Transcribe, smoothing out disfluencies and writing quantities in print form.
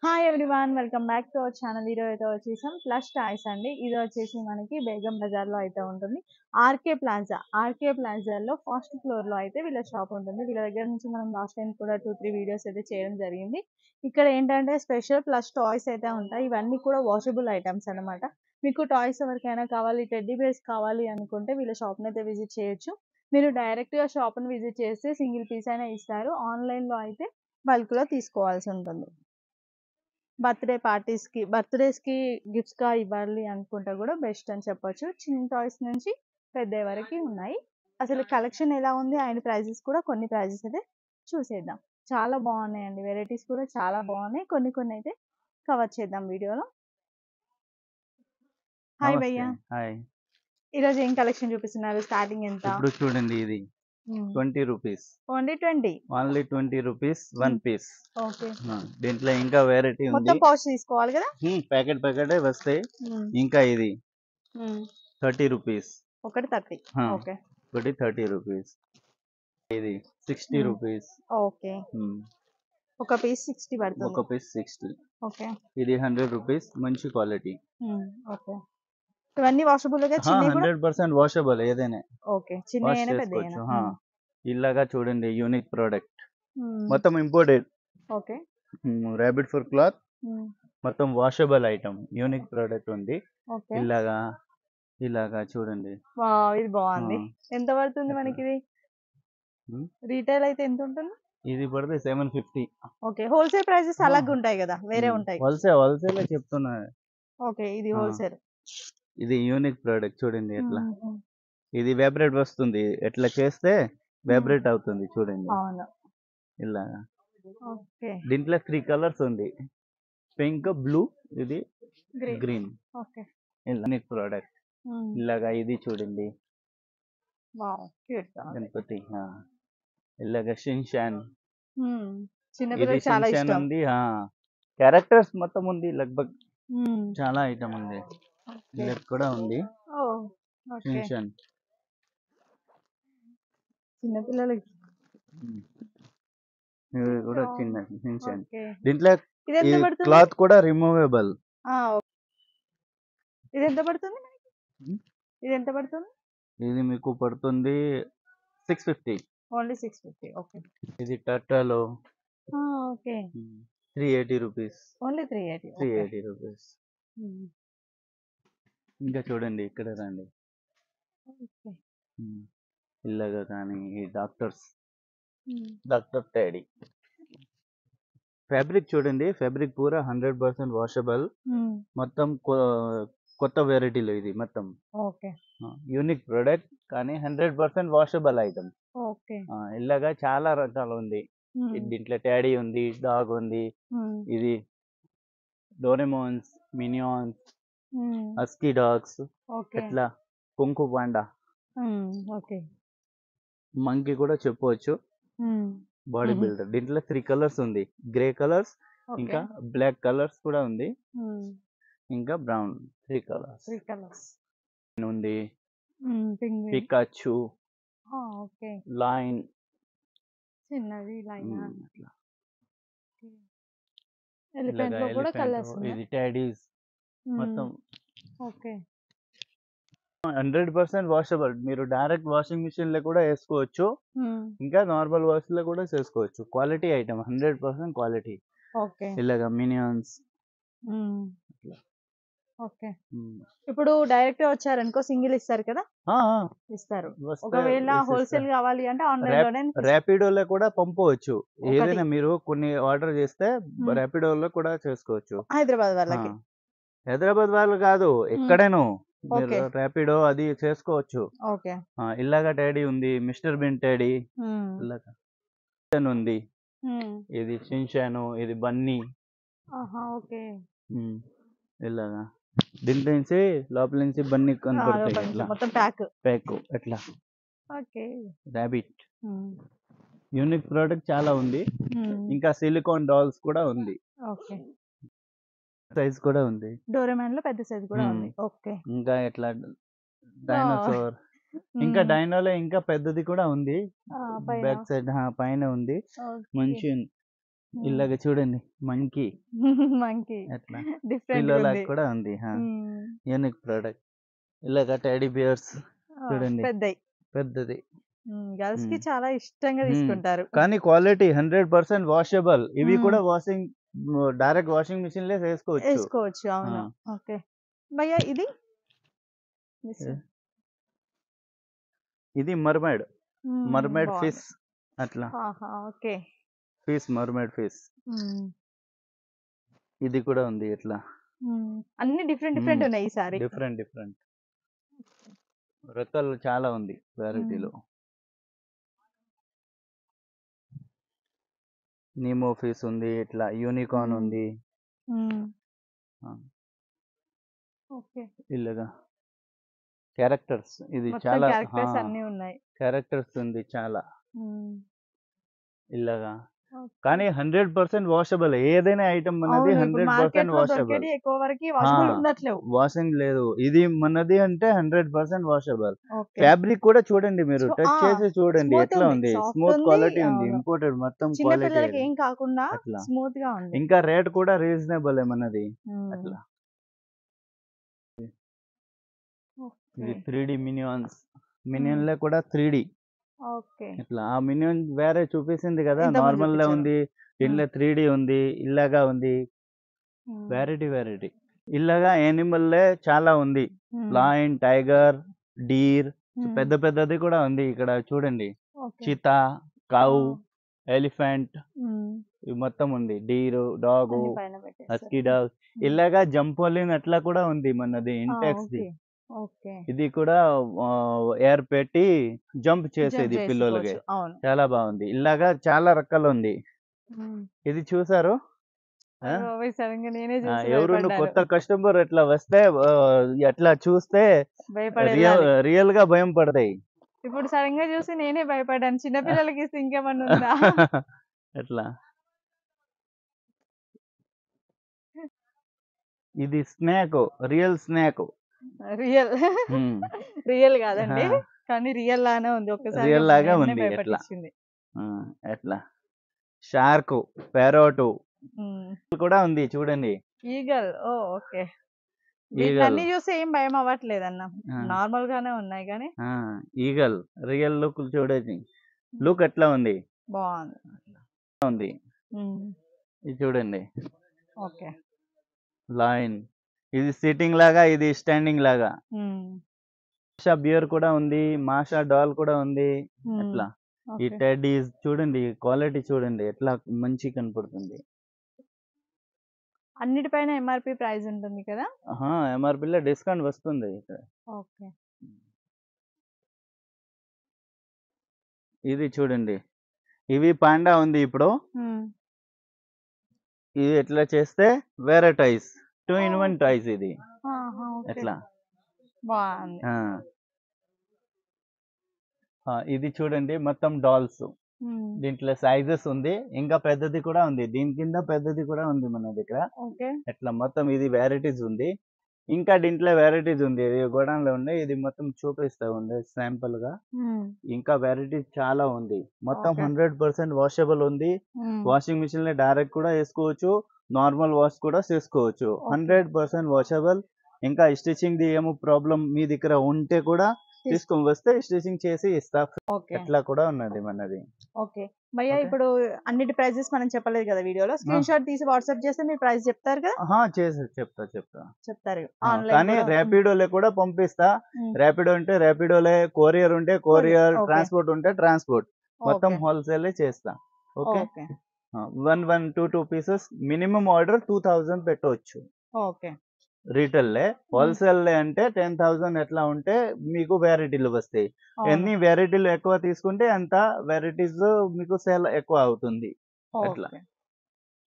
Hi everyone, welcome back to our channel. ఈరోజు అయితే వచ్చేసాం ప్లస్ టాయ్స్ అండి. ఇది వచ్చేసి మనకి బేగం బజార్లో అయితే ఉంటుంది. ఆర్కే ప్లాజాలో ఫస్ట్ ఫ్లోర్లో అయితే వీళ్ళ షాప్ ఉంటుంది. వీళ్ళ దగ్గర నుంచి మనం లాస్ట్ టైం కూడా 2-3 వీడియోస్ అయితే చేయడం జరిగింది. ఇక్కడ ఏంటంటే స్పెషల్ ప్లస్ టాయ్స్ అయితే ఉంటాయి. ఇవన్నీ కూడా వాషబుల్ ఐటమ్స్ అనమాట. మీకు టాయ్స్ ఎవరికైనా కావాలి, టెడ్డీ బేర్స్ కావాలి అనుకుంటే వీళ్ళ షాప్ని అయితే విజిట్ చేయొచ్చు. మీరు డైరెక్ట్గా షాప్ని విజిట్ చేస్తే సింగిల్ పీస్ అయినా ఇస్తారు. ఆన్లైన్లో అయితే బల్క్లో తీసుకోవాల్సి ఉంటుంది. బర్త్డేస్‌కి గిఫ్ట్స్‌గా ఇవ్వాలి అనుకుంటే గూడా బెస్ట్ అని చెప్పొచ్చు. చిన్న టాయ్స్ నుంచి పెద్దయి వరకి ఉన్నాయి. అసలు కలెక్షన్ ఎలా ఉంది అండ్ ప్రైజెస్ కూడా కొన్ని ప్రైజెస్ అయితే చూసేద్దాం. చాలా బాగున్నాయండి. వెరైటీస్ కూడా చాలా బాగున్నాయి. కొన్ని అయితే కవర్ చేద్దాం వీడియోలో. హాయ్ నమస్తే. భయ్యా! హాయ్. ఈరోజు ఏం కలెక్షన్ చూపిస్తున్నారు? స్టార్టింగ్ ఎంత? ఇప్పుడు చూడండి ఇది hmm. 20 rupees. Only 20. Only 20 rupees 1 piece. Okay. దీంట్లో ఇంకా వెరైటీ ఉంది. మొత్తం పౌచ్ తీసుకోవాలి కదా? ప్యాకెటే వస్తాయి. ఇంకా ఇది 30 రూపీస్. ఒకటి 30. ఓకే. ఒకటి 30 రూపీస్. ఇది 60 రూపీస్. ఓకే. ఒక పీస్ 60 పడుతుంది. ఒక పీస్ 60. ఓకే. ఇది 100 రూపీస్. మంచి క్వాలిటీ. ఓకే. ఇవన్నీ వాషబుల్ గా చిన్నవి కూడా 100% వాషబుల్ ఏదైనా. ఓకే. చిన్నయేనా చేసుకోవచ్చు. పెద్దయేనా? ఇలాగా చూడండి యూనిక్ ప్రోడక్ట్. మొత్తం imported. Okay. Rabbit for cloth. మొత్తం వాషబుల్ ఐటమ్. యూనిక్ ప్రోడక్ట్ ఉంది. ఓకే. ఇలాగా చూడండి. వావ్! ఇది బాగుంది. ఎంత పడుతుంది మనకి ఇది? రీటైల్ అయితే ఎంత ఉంటుంది? ఇది పడితే 750. ఓకే. హోల్సేల్ ప్రైసెస్ అలాగే ఉంటాయి కదా? వేరే ఉంటాయి. హోల్సేల్ చెప్తున్నా. ఓకే. ఇది హోల్సేల్. ఇది యూనిక్ ప్రోడక్ట్ చూడండి ఎట్లా. ఇది వైబ్రేట్ వస్తుంది. ఎట్లా చేస్తే వైబ్రేట్ అవుతుంది చూడండి. అవును. ఇలాగా. ఓకే. దీంట్లో 3 కలర్స్ ఉంది. పింక్, బ్లూ, ఇది గ్రీన్. ఓకే. Unique product. ఇలాగా ఇది చూడండి. వావ్! క్యూట్ గా ఉంది. గణపతి. ఇలాగా షిన్షాన్. చిన్న ఇది పిల్లలకి చాలా షిన్షాన్ ఇష్టం. ఉంది. క్యారెక్టర్స్ మొత్తం ఉంది లగ్భగ్. చాలా ఐటమ్ ఉంది. ఇలా కూడా ఉంది. ఓహ్! ఓకే. షిన్షాన్. చిన్న పిల్లలకి. ఇది కూడా చిన్న షిన్షాన్. ఓకే. దీంట్లో ఇది ఎంత పడుతుంది? క్లాత్ కూడా రిమూవబుల్. ఇది ఎంత పడుతుంది? ఇది ఎంత పడుతుంది? ఇది మీకు పడుతుంది 650. ఓన్లీ 650. ఓకే. ఇది టర్టలో. ఓకే. 380 రూపీస్. ఓన్లీ 380. 380 రూపీస్. ఇంకా చూడండి ఇక్కడ రండి. ఓకే. ఇలాగా కానీ ఈ డాక్టర్ టెడీ ఫ్యాబ్రిక్ చూడండి. ఫ్యాబ్రిక్ పూరా 100% వాషబుల్. మొత్తం కొత్త వెరైటీలో ఇది మొత్తం. ఓకే. యూనిక్ ప్రోడక్ట్ కానీ 100% వాషబుల్ ఐటమ్. ఓకే. ఇలాగా చాలా రకాలు ఉంది. దీంట్లో టాడీ ఉంది, డాగ్ ఉంది. ఇది డోరెమోన్స్, మినియాన్స్, హస్కీ డాగ్స్, ఎట్లా కుంకు పాండా, మంకీ కూడా చెప్పవచ్చు. Body builder. దీంట్లో 3 కలర్స్ ఉంది. గ్రే కలర్స్, ఇంకా బ్లాక్ కలర్స్ కూడా ఉంది, ఇంకా బ్రౌన్. 3 కలర్స్ ఉంది. పికాచు, లైన్, చిన్నది లైన్. ఇది టాడీస్ మొత్తం. ఓకే. 100% వాషబుల్. మీరు డైరెక్ట్ వాషింగ్ మిషన్ లో కూడా వేసుకోవచ్చు, ఇంకా నార్మల్ వాష్ లో కూడా చేసుకోవచ్చు. Quality item, 100% quality. ఇలాగా మినియన్స్. ఓకే. ఇప్పుడు డైరెక్ట్ గా వచ్చారనుకో సింగిల్ ఇస్తారు కదా? ఇస్తారు. ఒకవేళ హోల్సేల్ కావాలి అంటే ఆన్లైన్ లోనే ర్యాపిడోలో కూడా పంపవచ్చు. ఏదైనా మీరు కొన్ని ఆర్డర్ చేస్తే ర్యాపిడోలో కూడా చేసుకోవచ్చు. హైదరాబాద్ వాళ్ళకి. హైదరాబాద్ వాళ్ళు కాదు, ఎక్కడైనా మీరు ర్యాపిడో అది చేసుకోవచ్చు. ఇలాగా టాడీ ఉంది, మిస్టర్ బిన్ టాడీ. ఇలాగా ఉంది. ఇది షిన్షాను, ఇది బన్నీ. ఇలాగా దీంట్లో నుంచి లోపల నుంచి బన్నీ కనపడతాయి. మొత్తం ప్యాక్ ఎట్లా. ర్యాబిట్. యూనిక్ ప్రోడక్ట్ చాలా ఉంది. ఇంకా సిలికాన్ డాల్స్ కూడా ఉంది. సైజ్ కూడా ఉంది. డోరేమాన్ లో పెద్ద సైజ్ కూడా ఉంది. ఓకే. ఇంకా ఎట్లా డైనోసార్. ఇంకా డైనోలో ఇంకా పెద్దది కూడా ఉంది. బ్యాక్ సైడ్ పైన ఉంది. మంచి ఇలాగ చూడండి మంకీ మంకీ అట్లా డిఫరెంట్ పిల్లలకు కూడా ఉంది యూనిక్ ప్రోడక్ట్. ఇలాగ టెడీ బియర్స్ చూడండి పెద్దయి పెద్దది. గర్ల్స్ కి చాలా ఇష్టంగా తీసుకుంటారు. కానీ క్వాలిటీ 100% వాషబుల్. ఇవి కూడా వాషింగ్ డైరెక్ట్ వాషింగ్ మిషన్ లో వేసుకోవచ్చు. అవును. ఓకే భయ్యా ఇది ఇది మర్మైడ్ ఫిష్ అట్లా. ఓకే ఫిష్ మర్మైడ్ ఫిష్ ఇది కూడా ఉంది ఇట్లా. అన్ని డిఫరెంట్ ఉన్నాయి ఈసారి. డిఫరెంట్ రకాలు చాలా ఉంది వెరైటీలో. నీమో ఫిష్ ఉంది, ఇట్లా యూనికార్న్ ఉంది. ఓకే ఇలాగా క్యారెక్టర్స్ ఇది చాలా అన్ని ఉన్నాయి. క్యారెక్టర్స్ ఉంది చాలా ఇలాగా. కానీ 100% వాషబుల్. ఏదైనా ఐటమ్ మనది 100% వాషబుల్. వాషింగ్ లేదు. ఇది మనది అంటే 100% వాషబుల్. ఫ్యాబ్రిక్ కూడా చూడండి, మీరు టచ్ చేసి చూడండి ఎట్లా ఉంది. స్మూత్ క్వాలిటీ ఉంది. ఇంపోర్టెడ్ మొత్తం క్వాలిటీ. ఏం కాకుండా స్మూత్ గా ఉంది. ఇంకా రేట్ కూడా రీజనబుల్ మనది అట్లా. ఇది 3D మినియన్ లో కూడా 3D ఇట్లా. ఆ మినియన్ వేరే చూపిస్తుంది కదా, నార్మల్ లో ఉంది. దీంట్లో 3D ఉంది, ఇలాగా ఉంది. వెరైటీ ఇలాగా యానిమల్ లే చాలా ఉంది. లయన్, టైగర్, డీర్, పెద్దది కూడా ఉంది ఇక్కడ చూడండి. చీతా, కౌ, ఎలిఫెంట్ మొత్తం ఉంది. డీర్, డాగ్, హస్కీ డాగ్, ఇలాగా జంపోలిన్ అట్లా కూడా ఉంది మనది ఇంటెక్స్ ది. ఇది కూడా ఎయిర్ పెట్టి జంప్ చేసేది పిల్లలకి. చాలా బాగుంది. ఇలాగా చాలా రకాలు ఉంది. ఇది చూసారు ఎవరు కొత్త కస్టమర్ ఎట్లా వస్తే ఎట్లా చూస్తే రియల్ గా భయం పడతాయి. ఇప్పుడు సడన్ గా చూసి నేనే భయపడ్డాను. చిన్నపిల్లలకి ఇంకేమన్నా ఉందా ఎట్లా. ఇది స్నేక్, రియల్ స్నేక్. రియల్ కాదండి, కానీ రియల్ లానే ఉంది. ఒకసారి రియల్ లాగా ఉంది. ఎట్లా షార్క్, పెరోట్ కూడా ఉంది చూడండి. ఈగల్. ఓకే. అన్ని చూసి ఏం భయం అవ్వట్లేదు అన్న, నార్మల్ గానే ఉన్నాయి. కానీ ఈగల్ రియల్ లుక్ చూడండి. లుక్ ఎట్లా ఉంది, బాగుంది. ఇది చూడండి. ఓకే. లయన్, ఇది సిట్టింగ్ లాగా, ఇది స్టాండింగ్ లాగా. మాషా బియర్ కూడా ఉంది, మాషా డాల్ కూడా ఉంది అట్లా. ఈ టెడ్డీ చూడండి, క్వాలిటీ చూడండి ఎట్లా మంచి కనపడుతుంది. అన్నిటిపైన ఎంఆర్పి ప్రైస్ ఉంటుంది కదా. ఎంఆర్పి లో డిస్కౌంట్ వస్తుంది ఇక్కడ. ఓకే. ఇది చూడండి, ఇవి పాండా ఉంది ఇప్పుడు. ఇది ఎట్లా చేస్తే వేరే టైస్ 2-in-1 టైస్ ఇది ఎట్లా బాగుంది. ఇది చూడండి మొత్తం డాల్స్. దీంట్లో సైజెస్ ఉంది, ఇంకా పెద్దది కూడా ఉంది. దీని కింద పెద్దది కూడా ఉంది మన దగ్గర. ఎట్లా మొత్తం ఇది వెరైటీస్ ఉంది. ఇంకా దీంట్లో వెరైటీస్ ఉంది. ఇది గోడౌన్ లో ఉంది. ఇది మొత్తం చూపిస్తా ఉంది శాంపుల్ గా. ఇంకా వెరైటీస్ చాలా ఉంది. మొత్తం 100% వాషబుల్ ఉంది. వాషింగ్ మిషన్ లో డైరెక్ట్ కూడా వేసుకోవచ్చు, నార్మల్ వాష్ కూడా చేసుకోవచ్చు. 100% వాషబుల్. ఇంకా స్టిచింగ్ ది ఏమో ప్రాబ్లం మీ దగ్గర ఉంటే కూడా తీసుకొని వస్తే స్టిచింగ్ చేసి ఇస్తా. అట్లా కూడా ఉన్నది మనది. ఓకే భయ్యా, ఇప్పుడు అన్నిటి ప్రైజెస్ మనం చెప్పలేదు కదా వీడియోలో. స్క్రీన్ షాట్ తీసి వాట్సాప్ చేస్తే మీరు ప్రైస్ చెప్తారు కదా. చెప్తారు. కానీ ర్యాపిడోలో కూడా పంపిస్తా. ర్యాపిడో ఉంటే ర్యాపిడోలే, కొరియర్ ఉంటే కొరియర్, ట్రాన్స్పోర్ట్ ఉంటే ట్రాన్స్పోర్ట్, మొత్తం హోల్సేల్ చేస్తా. ఓకే. 1-2 పీసెస్ మినిమం ఆర్డర్ 2000 పెట్టవచ్చు. ఓకే. రీటైల్ హోల్సేల్ అంటే 10,000 ఎట్లా ఉంటే మీకు వెరైటీలు వస్తాయి. ఎన్ని వెరైటీలు ఎక్కువ తీసుకుంటే అంత వెరైటీస్ మీకు సేల్ ఎక్కువ అవుతుంది. అట్లా.